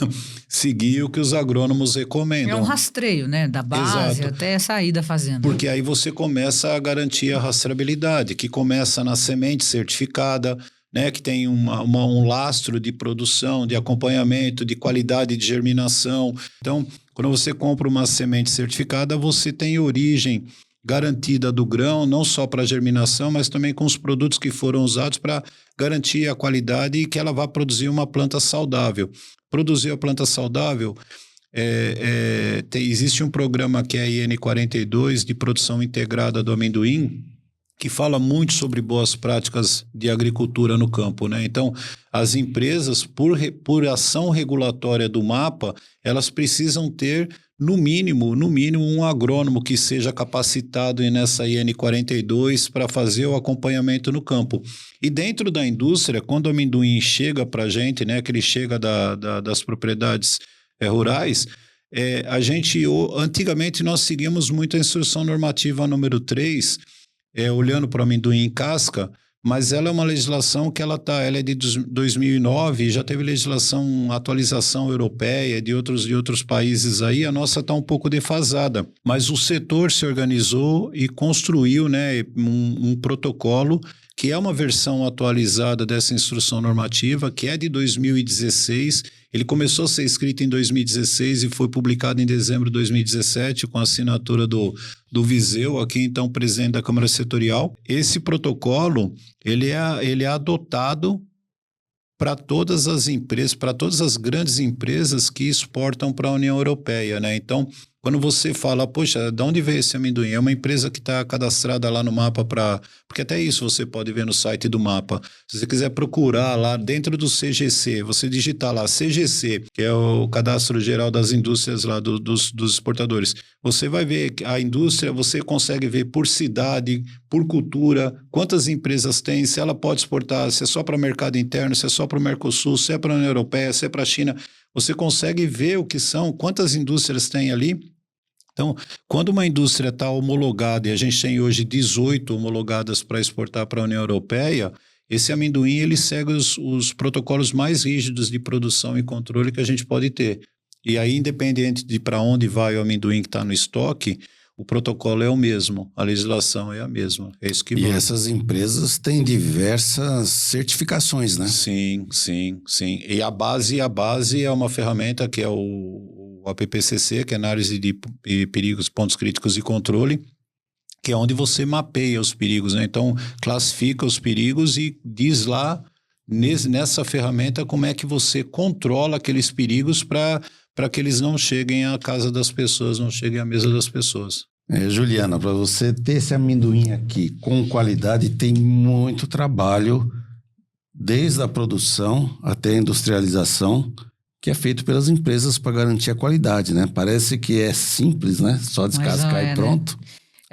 seguir o que os agrônomos recomendam. É um rastreio, né? Da base. Exato. Até sair da fazenda. Porque aí você começa a garantir a rastreabilidade, que começa na semente certificada, né, que tem um lastro de produção, de acompanhamento, de qualidade de germinação. Então, quando você compra uma semente certificada, você tem origem garantida do grão, não só para a germinação, mas também com os produtos que foram usados para garantir a qualidade e que ela vá produzir uma planta saudável. Produzir a planta saudável, existe um programa que é a IN42 de produção integrada do amendoim, que fala muito sobre boas práticas de agricultura no campo, né? Então, as empresas, por ação regulatória do MAPA, elas precisam ter, no mínimo, um agrônomo que seja capacitado nessa IN 42 para fazer o acompanhamento no campo. E dentro da indústria, quando o amendoim chega para a gente, né, que ele chega das propriedades rurais, antigamente nós seguíamos muito a instrução normativa número 3, olhando para o amendoim em casca, mas ela é uma legislação que ela é de 2009, já teve legislação, atualização europeia de outros países aí, a nossa está um pouco defasada, mas o setor se organizou e construiu, né, um protocolo que é uma versão atualizada dessa instrução normativa, que é de 2016. Ele começou a ser escrito em 2016 e foi publicado em dezembro de 2017 com a assinatura do Viseu, aqui então presidente da Câmara Setorial. Esse protocolo, ele é adotado para todas as empresas, para todas as grandes empresas que exportam para a União Europeia, né? Então, quando você fala, poxa, de onde veio esse amendoim? É uma empresa que está cadastrada lá no MAPA porque até isso você pode ver no site do MAPA. Se você quiser procurar lá dentro do CGC, você digitar lá CGC, que é o Cadastro Geral das Indústrias lá dos exportadores, você vai ver a indústria, você consegue ver por cidade, por cultura, quantas empresas tem, se ela pode exportar, se é só para mercado interno, se é só para o Mercosul, se é para a União Europeia, se é para a China. Você consegue ver o que são, quantas indústrias tem ali. Então, quando uma indústria está homologada, e a gente tem hoje 18 homologadas para exportar para a União Europeia, esse amendoim ele segue os protocolos mais rígidos de produção e controle que a gente pode ter. E aí, independente de para onde vai o amendoim que está no estoque, o protocolo é o mesmo, a legislação é a mesma. É isso que E essas empresas têm diversas certificações, né? Sim. E a base é uma ferramenta que é o APPCC, que é Análise de Perigos, Pontos Críticos e Controle, que é onde você mapeia os perigos, né? Então, classifica os perigos e diz lá, nessa ferramenta, como é que você controla aqueles perigos para que eles não cheguem à casa das pessoas, não cheguem à mesa das pessoas. Juliana, para você ter esse amendoim aqui com qualidade, tem muito trabalho, desde a produção até a industrialização, que é feito pelas empresas para garantir a qualidade, né? Parece que é simples, né? Só descascar e pronto.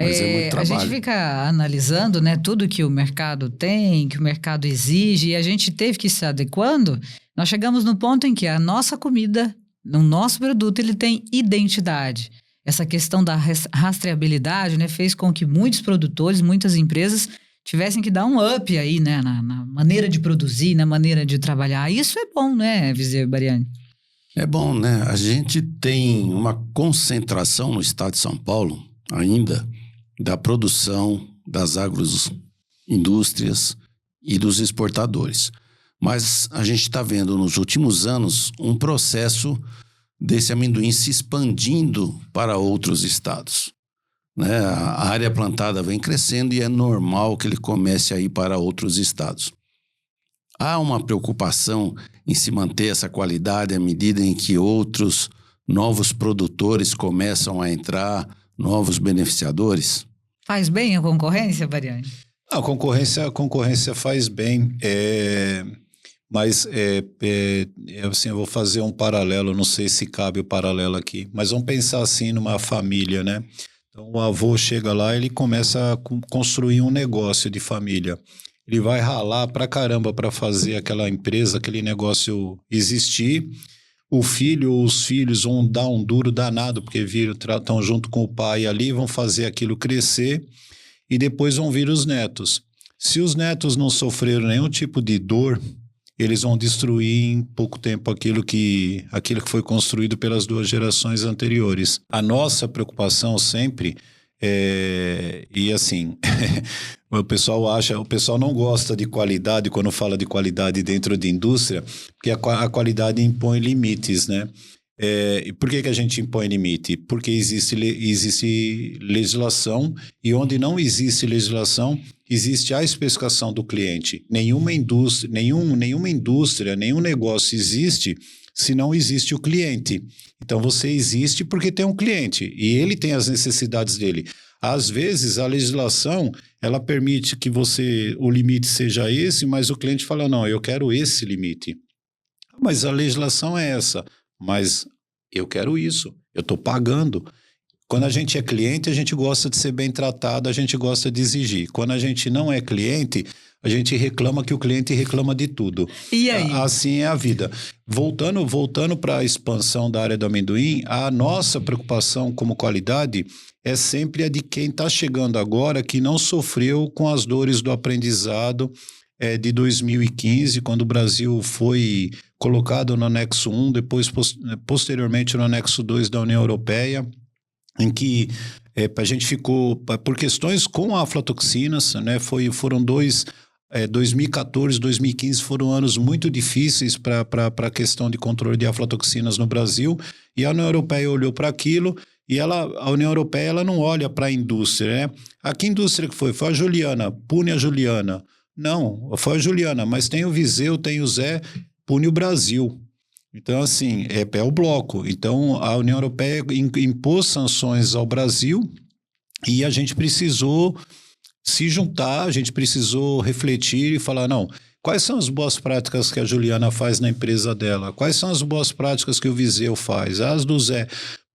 Né? Mas é muito trabalho. A gente fica analisando, né, tudo que o mercado tem, que o mercado exige, e a gente teve que se adequando. Nós chegamos no ponto em que a nossa comida, no nosso produto, ele tem identidade. Essa questão da rastreabilidade, né, fez com que muitos produtores, muitas empresas tivessem que dar um up aí, né, na maneira de produzir, na maneira de trabalhar. Isso é bom, né, Viseu e Bariani? É bom, né? A gente tem uma concentração no estado de São Paulo, ainda, da produção das agroindústrias e dos exportadores. Mas a gente está vendo nos últimos anos um processo desse amendoim se expandindo para outros estados, né? A área plantada vem crescendo e é normal que ele comece a ir para outros estados. Há uma preocupação em se manter essa qualidade à medida em que outros novos produtores começam a entrar, novos beneficiadores? Faz bem a concorrência, Bariani? A concorrência faz bem, mas assim, eu vou fazer um paralelo, não sei se cabe o paralelo aqui, mas vamos pensar assim numa família, né? Então o avô chega lá e ele começa a construir um negócio de família. Ele vai ralar pra caramba para fazer aquela empresa, aquele negócio existir. O filho ou os filhos vão dar um duro danado, porque estão junto com o pai ali, vão fazer aquilo crescer e depois vão vir os netos. Se os netos não sofreram nenhum tipo de dor, eles vão destruir em pouco tempo aquilo que foi construído pelas duas gerações anteriores. A nossa preocupação sempre e assim, o pessoal não gosta de qualidade quando fala de qualidade dentro de indústria, porque a qualidade impõe limites, né? E por que a gente impõe limite? Porque existe legislação e onde não existe legislação, existe a especificação do cliente. Nenhuma indústria, nenhum negócio existe se não existe o cliente. Então você existe porque tem um cliente e ele tem as necessidades dele. Às vezes a legislação ela permite que o limite seja esse, mas o cliente fala, não, eu quero esse limite. Mas a legislação é essa, mas eu quero isso, eu estou pagando. Quando a gente é cliente, a gente gosta de ser bem tratado, a gente gosta de exigir. Quando a gente não é cliente, a gente reclama que o cliente reclama de tudo. E aí? Assim é a vida. Voltando para a expansão da área do amendoim, a nossa preocupação como qualidade é sempre a de quem está chegando agora que não sofreu com as dores do aprendizado de 2015, quando o Brasil foi colocado no anexo 1, depois posteriormente no anexo 2 da União Europeia, em que a gente ficou, por questões com aflatoxinas, né, foram 2014 e 2015 foram anos muito difíceis para a questão de controle de aflatoxinas no Brasil, e a União Europeia olhou para aquilo, e a União Europeia ela não olha para a indústria, né? A que indústria que foi? Foi a Juliana, pune a Juliana. Não, foi a Juliana, mas tem o Viseu, tem o Zé, pune o Brasil. Então, assim, é o bloco. Então, a União Europeia impôs sanções ao Brasil e a gente precisou se juntar, a gente precisou refletir e falar, não, quais são as boas práticas que a Juliana faz na empresa dela? Quais são as boas práticas que o Viseu faz? As do Zé.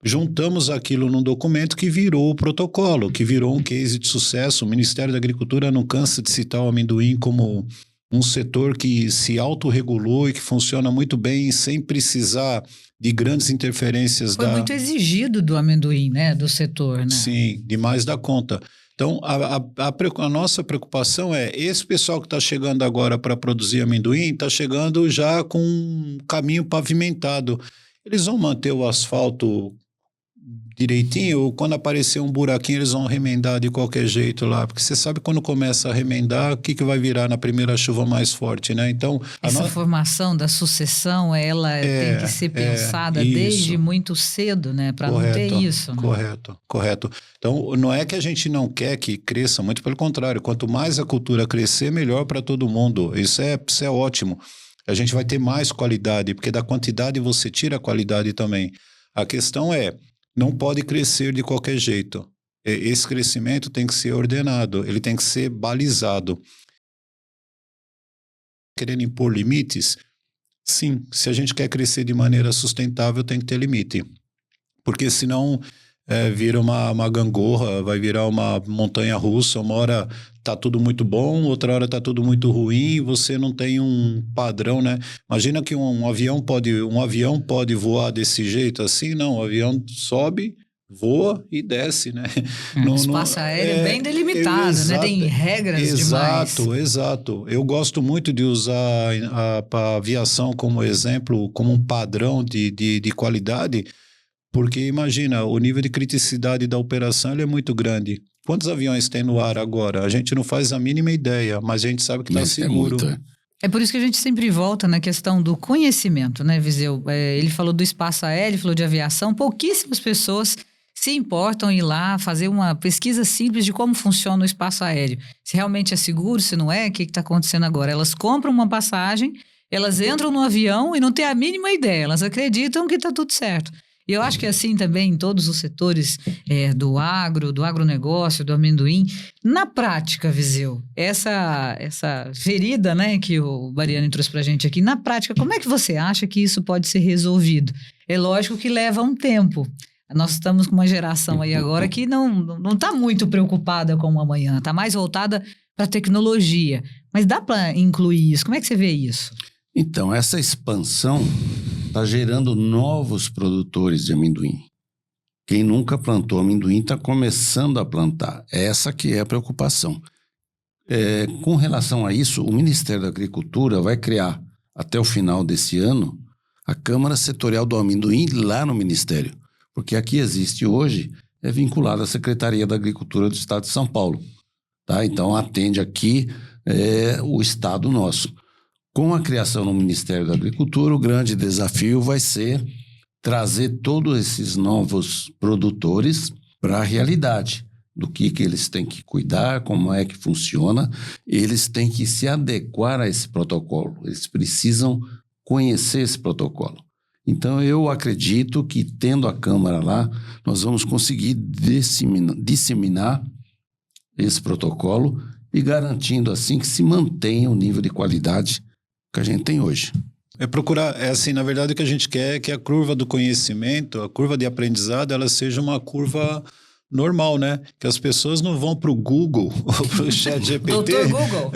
Juntamos aquilo num documento que virou o protocolo, que virou um case de sucesso. O Ministério da Agricultura não cansa de citar o amendoim como um setor que se autorregulou e que funciona muito bem sem precisar de grandes interferências. Foi muito exigido do amendoim, né? Do setor, né? Sim, demais da conta. Então, a nossa preocupação é, esse pessoal que está chegando agora para produzir amendoim, está chegando já com um caminho pavimentado. Eles vão manter o asfalto direitinho, ou quando aparecer um buraquinho eles vão remendar de qualquer jeito lá, porque você sabe quando começa a remendar, o que vai virar na primeira chuva mais forte, né? Então, essa formação da sucessão, ela tem que ser pensada desde muito cedo, né? Para não ter isso. Né? Correto. Então, não é que a gente não quer que cresça, muito pelo contrário, quanto mais a cultura crescer, melhor para todo mundo. Isso é ótimo. A gente vai ter mais qualidade, porque da quantidade você tira a qualidade também. A questão não pode crescer de qualquer jeito. Esse crescimento tem que ser ordenado, ele tem que ser balizado. Querendo impor limites? Sim, se a gente quer crescer de maneira sustentável, tem que ter limite. Porque senão vira uma gangorra, vai virar uma montanha-russa, uma hora está tudo muito bom, outra hora está tudo muito ruim, você não tem um padrão, né? Imagina que um avião pode voar desse jeito assim, não, o avião sobe, voa e desce, né? O espaço aéreo é bem delimitado, né? Tem regras demais. Exato. Eu gosto muito de usar a aviação como exemplo, como um padrão de qualidade, porque imagina, o nível de criticidade da operação ele é muito grande. Quantos aviões tem no ar agora? A gente não faz a mínima ideia, mas a gente sabe que está seguro. É por isso que a gente sempre volta na questão do conhecimento, né, Viseu? Ele falou do espaço aéreo, falou de aviação. Pouquíssimas pessoas se importam em ir lá fazer uma pesquisa simples de como funciona o espaço aéreo. Se realmente é seguro, se não é, o que está acontecendo agora? Elas compram uma passagem, elas entram no avião e não têm a mínima ideia. Elas acreditam que está tudo certo. E eu acho que assim também em todos os setores do agronegócio, do amendoim. Na prática, Viseu, essa ferida, né, que o Mariano trouxe pra gente aqui, na prática, como é que você acha que isso pode ser resolvido? É lógico que leva um tempo. Nós estamos com uma geração aí agora que não está muito preocupada com o amanhã, está mais voltada para a tecnologia. Mas dá para incluir isso? Como é que você vê isso? Então, essa expansão está gerando novos produtores de amendoim. Quem nunca plantou amendoim está começando a plantar. Essa que é a preocupação. Com relação a isso, o Ministério da Agricultura vai criar, até o final desse ano, a Câmara Setorial do Amendoim lá no Ministério. Porque aqui existe hoje, é vinculada à Secretaria da Agricultura do Estado de São Paulo. Tá? Então, atende aqui o Estado nosso. Com a criação no Ministério da Agricultura, o grande desafio vai ser trazer todos esses novos produtores para a realidade do que eles têm que cuidar, como é que funciona. Eles têm que se adequar a esse protocolo. Eles precisam conhecer esse protocolo. Então, eu acredito que, tendo a Câmara lá, nós vamos conseguir disseminar esse protocolo e garantindo assim que se mantenha o nível de qualidade que a gente tem hoje. Na verdade o que a gente quer é que a curva do conhecimento, a curva de aprendizado, ela seja uma curva normal, né? Que as pessoas não vão para o Google ou para o Chat GPT. Doutor Google.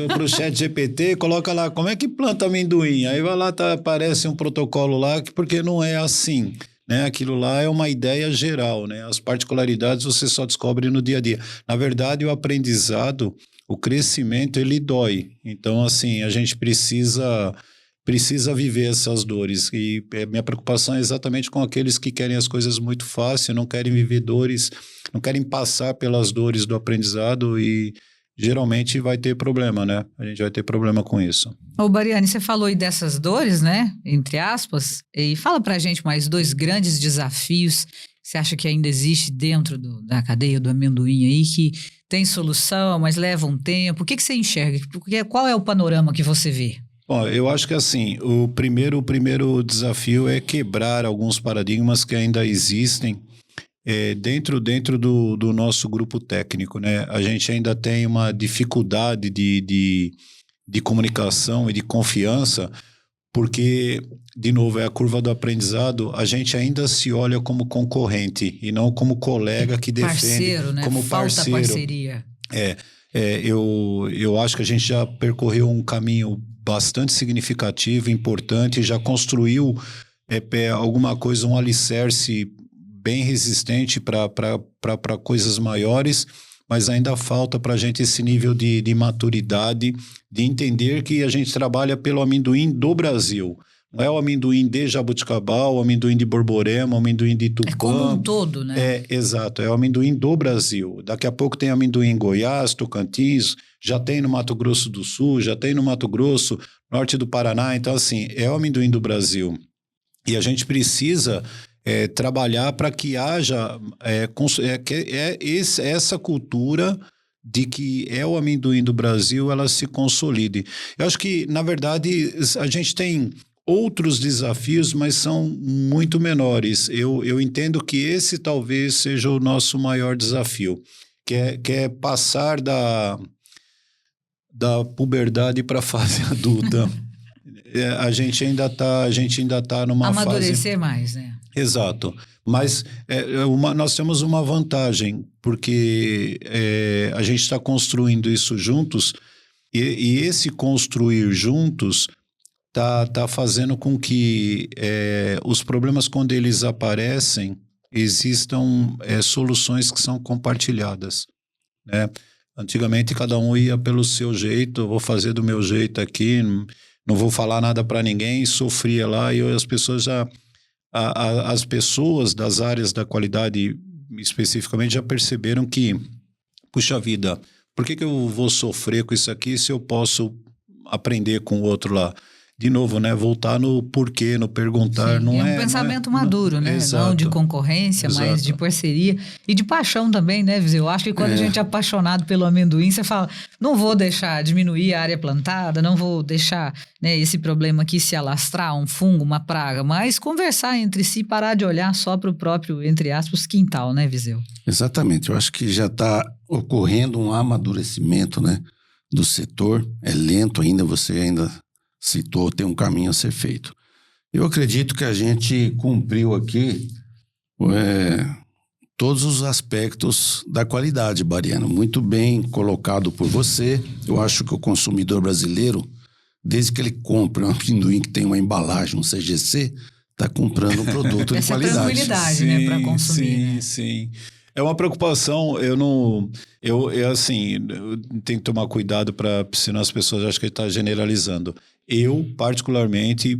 Para o Chat GPT, coloca lá, como é que planta amendoim? Aí vai lá, aparece um protocolo lá, porque não é assim, né? Aquilo lá é uma ideia geral, né? As particularidades você só descobre no dia a dia. Na verdade, o aprendizado, o crescimento, ele dói. Então, assim, a gente precisa viver essas dores. E minha preocupação é exatamente com aqueles que querem as coisas muito fácil, não querem viver dores, não querem passar pelas dores do aprendizado e geralmente vai ter problema, né? A gente vai ter problema com isso. Ô, Bariani, você falou aí dessas dores, né? Entre aspas. E fala pra gente mais 2 grandes desafios que você acha que ainda existe dentro da cadeia do amendoim aí, que tem solução, mas leva um tempo. O que você enxerga? Qual é o panorama que você vê? Bom, eu acho que assim, o primeiro desafio é quebrar alguns paradigmas que ainda existem dentro do nosso grupo técnico, né? A gente ainda tem uma dificuldade de comunicação e de confiança, porque, de novo, é a curva do aprendizado, a gente ainda se olha como concorrente e não como colega que defende. Parceiro, né? Como Falta parceiro. parceria. Eu acho que a gente já percorreu um caminho bastante significativo, importante, já construiu alguma coisa, um alicerce bem resistente para coisas maiores, mas ainda falta para a gente esse nível de maturidade, de entender que a gente trabalha pelo amendoim do Brasil. Não é o amendoim de Jabuticabal, o amendoim de Borborema, o amendoim de Tupã. É como um todo, né? Exato, é o amendoim do Brasil. Daqui a pouco tem amendoim em Goiás, Tocantins, já tem no Mato Grosso do Sul, já tem no Mato Grosso, norte do Paraná. Então, assim, é o amendoim do Brasil. E a gente precisa trabalhar para que haja essa cultura de que é o amendoim do Brasil, ela se consolide. Eu acho que, na verdade, a gente tem outros desafios, mas são muito menores. Eu entendo que esse talvez seja o nosso maior desafio, que é passar da puberdade para a fase adulta. A gente ainda tá numa fase... Amadurecer mais, né? Exato. Mas nós temos uma vantagem, porque a gente está construindo isso juntos, e esse construir juntos tá fazendo com que os problemas, quando eles aparecem, existam soluções que são compartilhadas, né? Antigamente, cada um ia pelo seu jeito, vou fazer do meu jeito aqui, não vou falar nada para ninguém, sofria lá, e as pessoas as pessoas das áreas da qualidade, especificamente, já perceberam que, puxa vida, por que eu vou sofrer com isso aqui se eu posso aprender com o outro lá? De novo, né? Voltar no porquê, no perguntar. Sim, não é um pensamento maduro, né? Exato. Não de concorrência, Exato. mas de parceria e de paixão também, né, Viseu? Eu acho que quando a gente é apaixonado pelo amendoim, você fala, não vou deixar diminuir a área plantada, não vou deixar, né, esse problema aqui se alastrar, um fungo, uma praga, mas conversar entre si, parar de olhar só para o próprio, entre aspas, quintal, né, Viseu? Exatamente. Eu acho que já está ocorrendo um amadurecimento, né, do setor. É lento ainda, você ainda citou, tem um caminho a ser feito. Eu acredito que a gente cumpriu aqui todos os aspectos da qualidade, Bariano. Muito bem colocado por você. Eu acho que o consumidor brasileiro, desde que ele compre um amendoim que tem uma embalagem, um CGC, está comprando um produto de qualidade. Essa tranquilidade, né, para consumir. Sim, né? sim. É uma preocupação, eu tenho que tomar cuidado para, senão as pessoas acham que ele está generalizando. Eu, particularmente,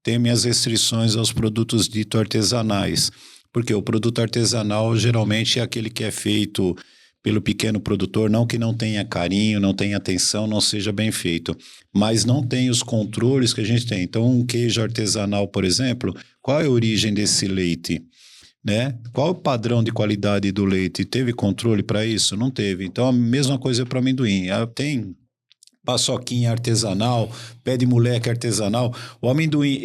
tenho minhas restrições aos produtos dito artesanais, porque o produto artesanal geralmente é aquele que é feito pelo pequeno produtor, não que não tenha carinho, não tenha atenção, não seja bem feito, mas não tem os controles que a gente tem. Então, um queijo artesanal, por exemplo, qual é a origem desse leite? Né? Qual é o padrão de qualidade do leite? Teve controle para isso? Não teve. Então, a mesma coisa para amendoim. Tem paçoquinha artesanal, pé de moleque artesanal. O amendoim,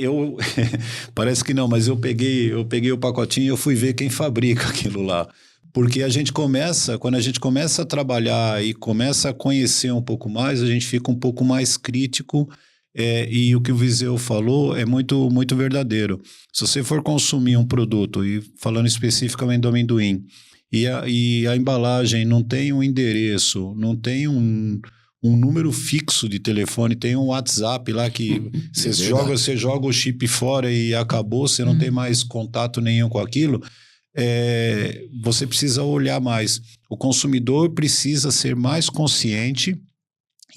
parece que não, mas eu peguei o pacotinho e eu fui ver quem fabrica aquilo lá. Porque quando a gente começa a trabalhar e começa a conhecer um pouco mais, a gente fica um pouco mais crítico, e o que o Viseu falou é muito, muito verdadeiro. Se você for consumir um produto, e falando especificamente do amendoim, e a embalagem não tem um endereço, não tem um número fixo de telefone, tem um WhatsApp lá que você joga o chip fora e acabou, você não tem mais contato nenhum com aquilo, você precisa olhar mais. O consumidor precisa ser mais consciente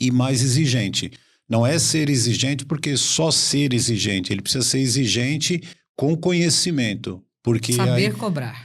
e mais exigente. Não é ser exigente porque só ser exigente, ele precisa ser exigente com conhecimento. Porque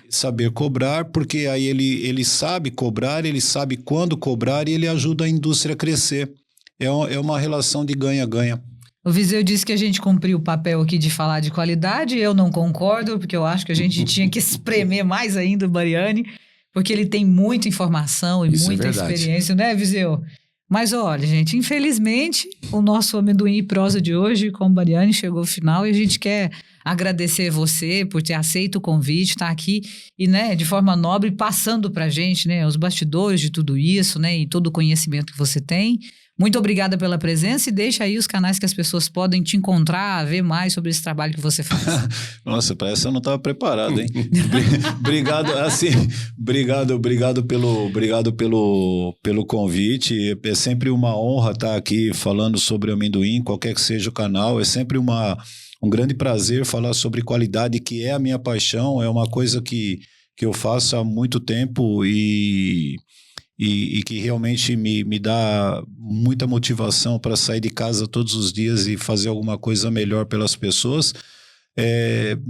saber cobrar, porque aí ele sabe cobrar, ele sabe quando cobrar e ele ajuda a indústria a crescer. É uma relação de ganha-ganha. O Viseu disse que a gente cumpriu o papel aqui de falar de qualidade, eu não concordo, porque eu acho que a gente tinha que espremer mais ainda o Bariani, porque ele tem muita informação e muita experiência, né, Viseu? Mas olha, gente, infelizmente o nosso Amendoim e Prosa de hoje com o Bariani chegou ao final e a gente quer agradecer você por ter aceito o convite, estar aqui e, né, de forma nobre, passando pra gente, né, os bastidores de tudo isso, né, e todo o conhecimento que você tem. Muito obrigada pela presença e deixa aí os canais que as pessoas podem te encontrar, ver mais sobre esse trabalho que você faz. Nossa, parece que eu não estava preparado, hein? Obrigado pelo convite. É sempre uma honra estar aqui falando sobre amendoim, qualquer que seja o canal. É sempre um grande prazer falar sobre qualidade, que é a minha paixão, é uma coisa que eu faço há muito tempo e que realmente me dá muita motivação para sair de casa todos os dias e fazer alguma coisa melhor pelas pessoas.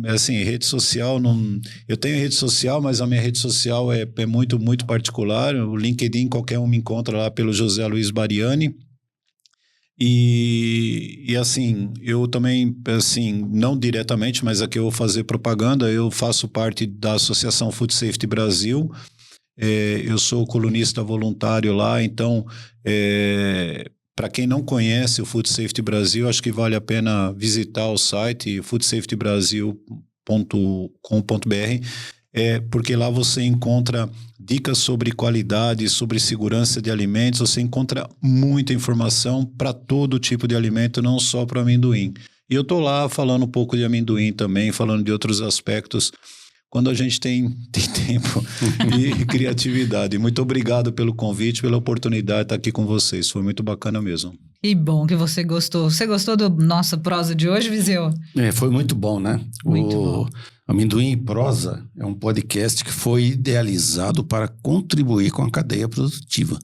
Assim, rede social, eu tenho rede social, mas a minha rede social é muito, muito particular. O LinkedIn, qualquer um me encontra lá pelo José Luiz Bariani. E assim, eu também, assim, não diretamente, mas aqui eu vou fazer propaganda, eu faço parte da Associação Food Safety Brasil. Eu sou colunista voluntário lá, então, para quem não conhece o Food Safety Brasil, acho que vale a pena visitar o site foodsafetybrasil.com.br, porque lá você encontra dicas sobre qualidade, sobre segurança de alimentos, você encontra muita informação para todo tipo de alimento, não só para amendoim. E eu estou lá falando um pouco de amendoim também, falando de outros aspectos, quando a gente tem tempo e criatividade. Muito obrigado pelo convite, pela oportunidade de estar aqui com vocês. Foi muito bacana mesmo. Que bom que você gostou. Você gostou da nossa prosa de hoje, Viseu? Foi muito bom, né? Muito bom. Amendoim e Prosa é um podcast que foi idealizado para contribuir com a cadeia produtiva.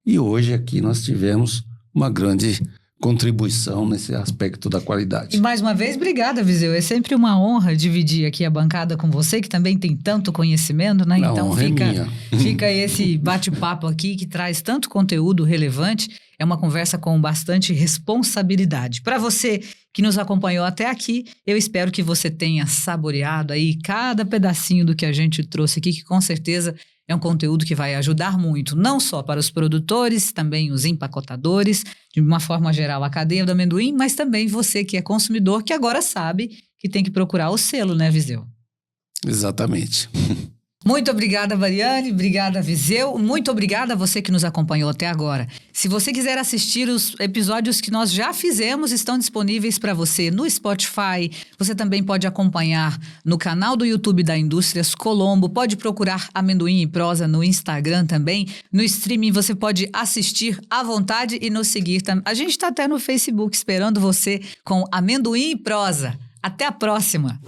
E hoje aqui nós tivemos uma grande contribuição nesse aspecto da qualidade. E mais uma vez, obrigada, Viseu. É sempre uma honra dividir aqui a bancada com você, que também tem tanto conhecimento, né? Então fica esse bate-papo aqui que traz tanto conteúdo relevante. É uma conversa com bastante responsabilidade. Para você que nos acompanhou até aqui, eu espero que você tenha saboreado aí cada pedacinho do que a gente trouxe aqui, que com certeza é um conteúdo que vai ajudar muito, não só para os produtores, também os empacotadores, de uma forma geral a cadeia do amendoim, mas também você que é consumidor, que agora sabe que tem que procurar o selo, né, Viseu? Exatamente. Muito obrigada, Bariani. Obrigada, Viseu. Muito obrigada a você que nos acompanhou até agora. Se você quiser assistir os episódios que nós já fizemos, estão disponíveis para você no Spotify. Você também pode acompanhar no canal do YouTube da Indústrias Colombo. Pode procurar Amendoim e Prosa no Instagram também. No streaming você pode assistir à vontade e nos seguir também. A gente está até no Facebook esperando você com Amendoim e Prosa. Até a próxima!